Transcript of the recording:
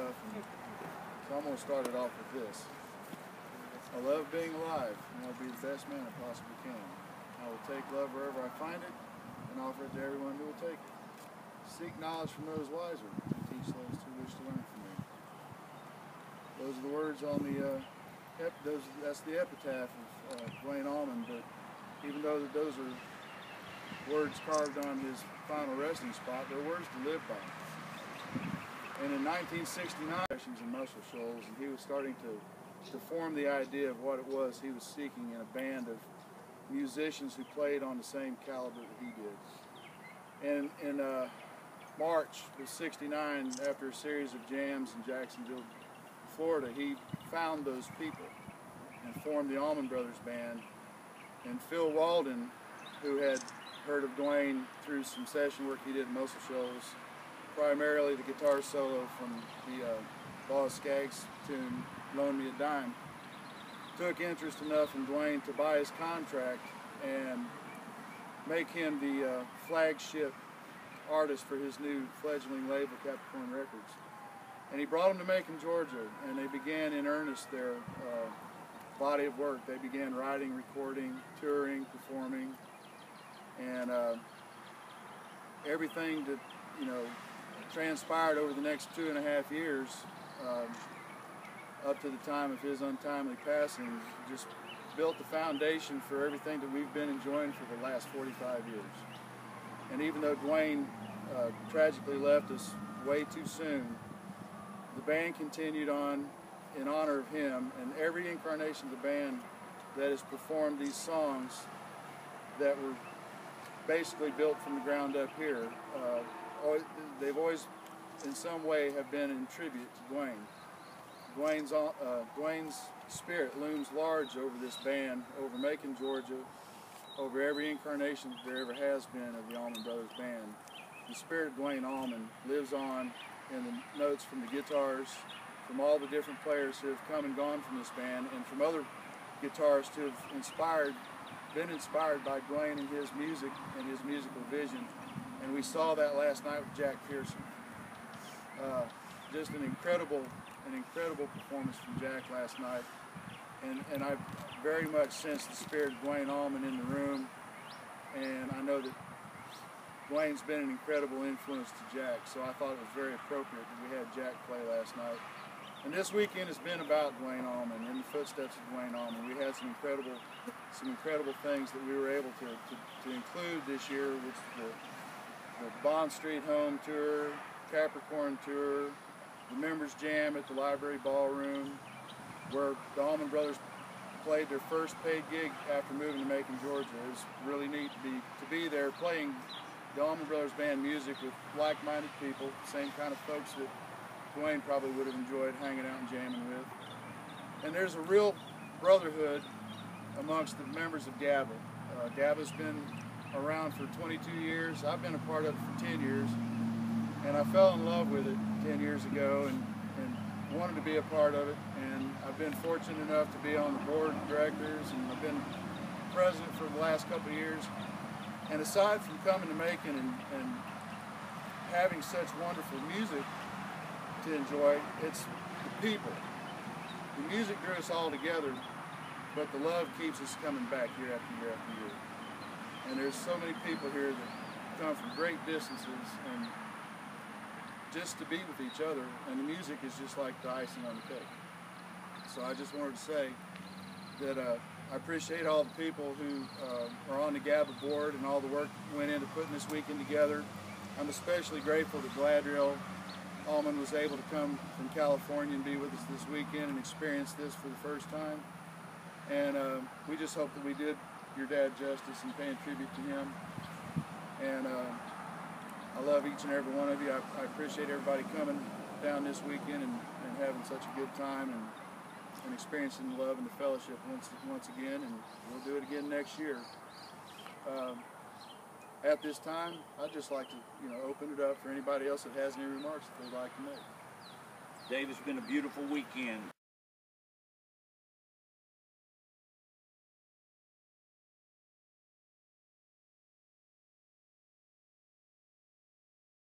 stuff, and so I'm going to start it off with this. I love being alive, and I'll be the best man I possibly can. I will take love wherever I find it, and offer it to everyone who will take it. Seek knowledge from those wiser, and teach those who wish to learn from me. Those are the words on the, that's the epitaph of Duane Allman, but even though those are words carved on his final resting spot, they're words to live by. And in 1969, in Muscle Shoals, and he was starting to form the idea of what it was he was seeking in a band of musicians who played on the same caliber that he did. And in March of '69, after a series of jams in Jacksonville, Florida, he found those people and formed the Allman Brothers Band. And Phil Walden, who had heard of Duane through some session work he did in Muscle Shoals, primarily the guitar solo from the Boz Scaggs tune, Loan Me a Dime, took interest enough in Duane to buy his contract and make him the flagship artist for his new fledgling label, Capricorn Records. And he brought him to Macon, Georgia, and they began in earnest their body of work. They began writing, recording, touring, performing, and everything that, you know, transpired over the next 2.5 years up to the time of his untimely passing just built the foundation for everything that we've been enjoying for the last 45 years. And even though Duane tragically left us way too soon, the band continued on in honor of him, and every incarnation of the band that has performed these songs that were basically built from the ground up here, they've always in some way have been in tribute to Duane. Duane's spirit looms large over this band, over Macon, Georgia, over every incarnation that there ever has been of the Allman Brothers Band. The spirit of Duane Allman lives on in the notes from the guitars, from all the different players who have come and gone from this band, and from other guitarists who have been inspired by Duane and his music and his musical vision. And we saw that last night with Jack Pearson. Just an incredible performance from Jack last night. And I very much sense the spirit of Duane Allman in the room. And I know that Duane's been an incredible influence to Jack, so I thought it was very appropriate that we had Jack play last night. And this weekend has been about Duane Allman, in the footsteps of Duane Allman. We had some incredible things that we were able to include this year, which the Bond Street Home Tour, Capricorn Tour, the Members Jam at the Library Ballroom, where the Allman Brothers played their first paid gig after moving to Macon, Georgia. It was really neat to be there playing the Allman Brothers Band music with like-minded people, same kind of folks that Duane probably would have enjoyed hanging out and jamming with. And there's a real brotherhood amongst the members of Gabba. Gabba's been around for 22 years. I've been a part of it for 10 years. And I fell in love with it 10 years ago and wanted to be a part of it. And I've been fortunate enough to be on the board of directors, and I've been president for the last couple of years. And aside from coming to Macon and having such wonderful music to enjoy, it's the people. The music drew us all together, but the love keeps us coming back year after year after year. And there's so many people here that come from great distances and just to be with each other, and the music is just like the icing on the cake. So I just wanted to say that I appreciate all the people who are on the Gabba board and all the work that went into putting this weekend together. I'm especially grateful that Gladriel Allman was able to come from California and be with us this weekend and experience this for the first time. And we just hope that we did your dad justice in paying tribute to him. And I love each and every one of you. I appreciate everybody coming down this weekend and having such a good time and experiencing the love and the fellowship once again, and we'll do it again next year. At this time, I'd just like to open it up for anybody else that has any remarks that they'd like to make. Dave, it's been a beautiful weekend.